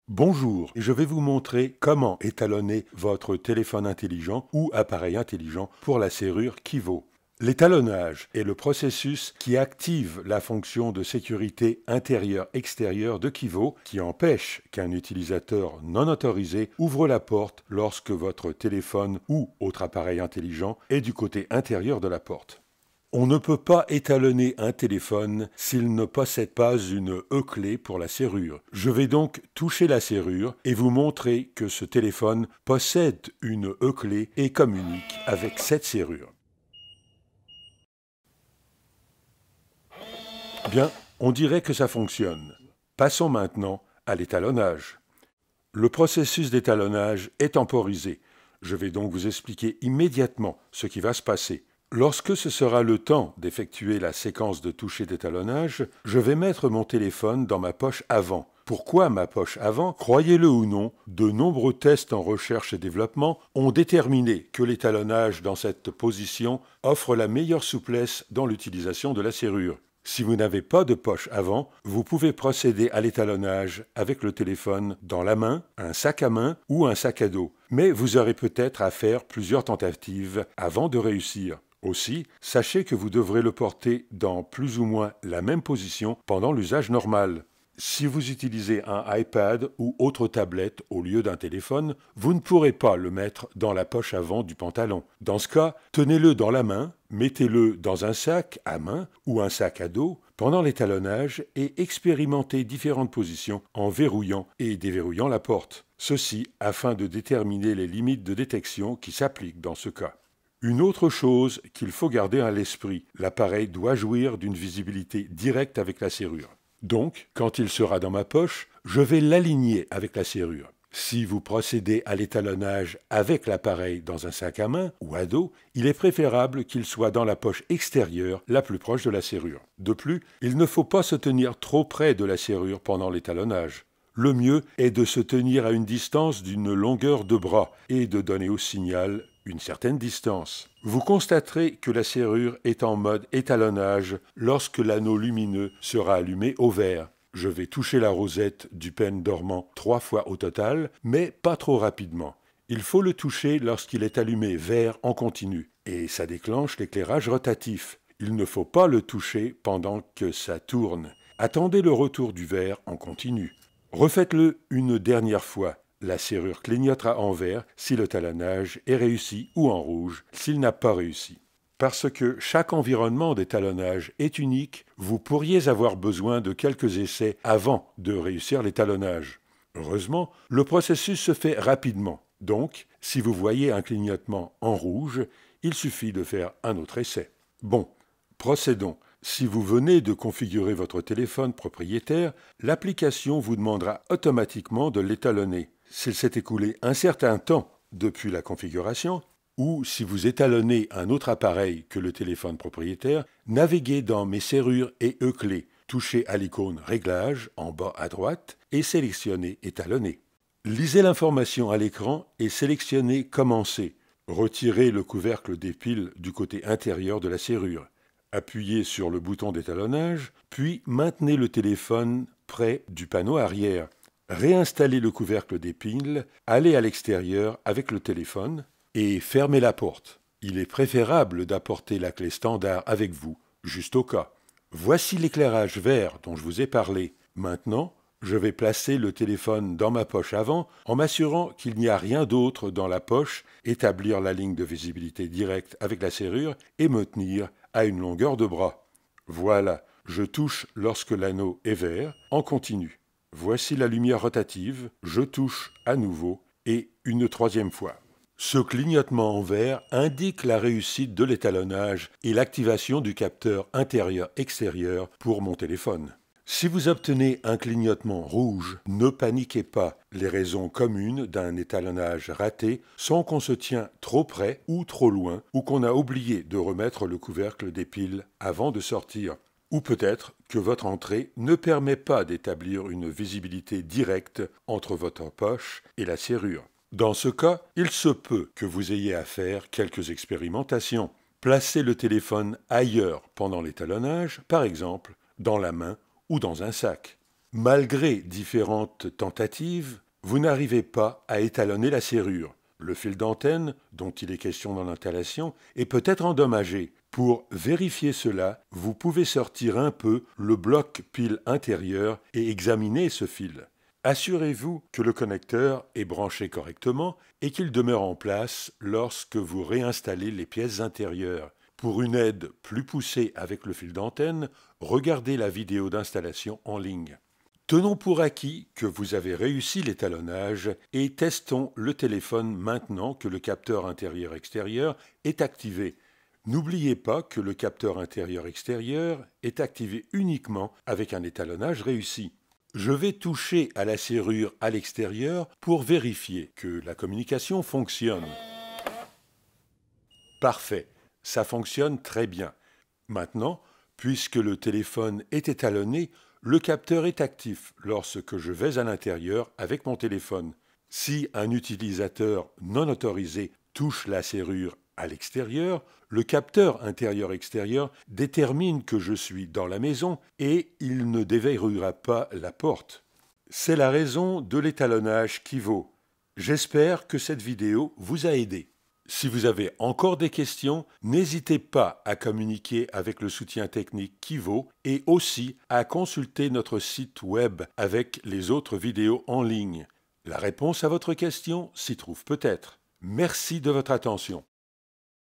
Bonjour, je vais vous montrer comment étalonner votre téléphone intelligent ou appareil intelligent pour la serrure Kivo. L'étalonnage est le processus qui active la fonction de sécurité intérieure-extérieure de Kivo qui empêche qu'un utilisateur non autorisé ouvre la porte lorsque votre téléphone ou autre appareil intelligent est du côté intérieur de la porte. On ne peut pas étalonner un téléphone s'il ne possède pas une E-clé pour la serrure. Je vais donc toucher la serrure et vous montrer que ce téléphone possède une E-clé et communique avec cette serrure. Bien, on dirait que ça fonctionne. Passons maintenant à l'étalonnage. Le processus d'étalonnage est temporisé. Je vais donc vous expliquer immédiatement ce qui va se passer. Lorsque ce sera le temps d'effectuer la séquence de toucher d'étalonnage, je vais mettre mon téléphone dans ma poche avant. Pourquoi ma poche avant? Croyez-le ou non, de nombreux tests en recherche et développement ont déterminé que l'étalonnage dans cette position offre la meilleure souplesse dans l'utilisation de la serrure. Si vous n'avez pas de poche avant, vous pouvez procéder à l'étalonnage avec le téléphone dans la main, un sac à main ou un sac à dos. Mais vous aurez peut-être à faire plusieurs tentatives avant de réussir. Aussi, sachez que vous devrez le porter dans plus ou moins la même position pendant l'usage normal. Si vous utilisez un iPad ou autre tablette au lieu d'un téléphone, vous ne pourrez pas le mettre dans la poche avant du pantalon. Dans ce cas, tenez-le dans la main, mettez-le dans un sac à main ou un sac à dos pendant l'étalonnage et expérimentez différentes positions en verrouillant et déverrouillant la porte. Ceci afin de déterminer les limites de détection qui s'appliquent dans ce cas. Une autre chose qu'il faut garder à l'esprit, l'appareil doit jouir d'une visibilité directe avec la serrure. Donc, quand il sera dans ma poche, je vais l'aligner avec la serrure. Si vous procédez à l'étalonnage avec l'appareil dans un sac à main ou à dos, il est préférable qu'il soit dans la poche extérieure la plus proche de la serrure. De plus, il ne faut pas se tenir trop près de la serrure pendant l'étalonnage. Le mieux est de se tenir à une distance d'une longueur de bras et de donner au signal une certaine distance. Vous constaterez que la serrure est en mode étalonnage lorsque l'anneau lumineux sera allumé au vert. Je vais toucher la rosette du pêne dormant 3 fois au total, mais pas trop rapidement. Il faut le toucher lorsqu'il est allumé vert en continu, et ça déclenche l'éclairage rotatif. Il ne faut pas le toucher pendant que ça tourne. Attendez le retour du vert en continu. Refaites-le une dernière fois. La serrure clignotera en vert si le talonnage est réussi ou en rouge s'il n'a pas réussi. Parce que chaque environnement d'étalonnage est unique, vous pourriez avoir besoin de quelques essais avant de réussir l'étalonnage. Heureusement, le processus se fait rapidement. Donc, si vous voyez un clignotement en rouge, il suffit de faire un autre essai. Bon, procédons. Si vous venez de configurer votre téléphone propriétaire, l'application vous demandera automatiquement de l'étalonner. S'il s'est écoulé un certain temps depuis la configuration, ou si vous étalonnez un autre appareil que le téléphone propriétaire, naviguez dans Mes serrures et E-clés, touchez à l'icône Réglages en bas à droite et sélectionnez Étalonner. Lisez l'information à l'écran et sélectionnez Commencer. Retirez le couvercle des piles du côté intérieur de la serrure. Appuyez sur le bouton d'étalonnage, puis maintenez le téléphone près du panneau arrière. Réinstallez le couvercle des piles, allez à l'extérieur avec le téléphone et fermez la porte. Il est préférable d'apporter la clé standard avec vous, juste au cas. Voici l'éclairage vert dont je vous ai parlé. Maintenant, je vais placer le téléphone dans ma poche avant en m'assurant qu'il n'y a rien d'autre dans la poche, établir la ligne de visibilité directe avec la serrure et me tenir à une longueur de bras. Voilà, je touche lorsque l'anneau est vert en continu. Voici la lumière rotative, je touche à nouveau et une troisième fois. Ce clignotement en vert indique la réussite de l'étalonnage et l'activation du capteur intérieur-extérieur pour mon téléphone. Si vous obtenez un clignotement rouge, ne paniquez pas. Les raisons communes d'un étalonnage raté sont qu'on se tient trop près ou trop loin ou qu'on a oublié de remettre le couvercle des piles avant de sortir. Ou peut-être que votre entrée ne permet pas d'établir une visibilité directe entre votre poche et la serrure. Dans ce cas, il se peut que vous ayez à faire quelques expérimentations. Placez le téléphone ailleurs pendant l'étalonnage, par exemple dans la main ou dans un sac. Malgré différentes tentatives, vous n'arrivez pas à étalonner la serrure. Le fil d'antenne, dont il est question dans l'installation, est peut-être endommagé. Pour vérifier cela, vous pouvez sortir un peu le bloc pile intérieur et examiner ce fil. Assurez-vous que le connecteur est branché correctement et qu'il demeure en place lorsque vous réinstallez les pièces intérieures. Pour une aide plus poussée avec le fil d'antenne, regardez la vidéo d'installation en ligne. Tenons pour acquis que vous avez réussi l'étalonnage et testons le téléphone maintenant que le capteur intérieur-extérieur est activé. N'oubliez pas que le capteur intérieur-extérieur est activé uniquement avec un étalonnage réussi. Je vais toucher à la serrure à l'extérieur pour vérifier que la communication fonctionne. Parfait, ça fonctionne très bien. Maintenant, puisque le téléphone est étalonné, le capteur est actif lorsque je vais à l'intérieur avec mon téléphone. Si un utilisateur non autorisé touche la serrure à l'extérieur, le capteur intérieur-extérieur détermine que je suis dans la maison et il ne déverrouillera pas la porte. C'est la raison de l'étalonnage qui vaut. J'espère que cette vidéo vous a aidé. Si vous avez encore des questions, n'hésitez pas à communiquer avec le soutien technique Kivo et aussi à consulter notre site web avec les autres vidéos en ligne. La réponse à votre question s'y trouve peut-être. Merci de votre attention.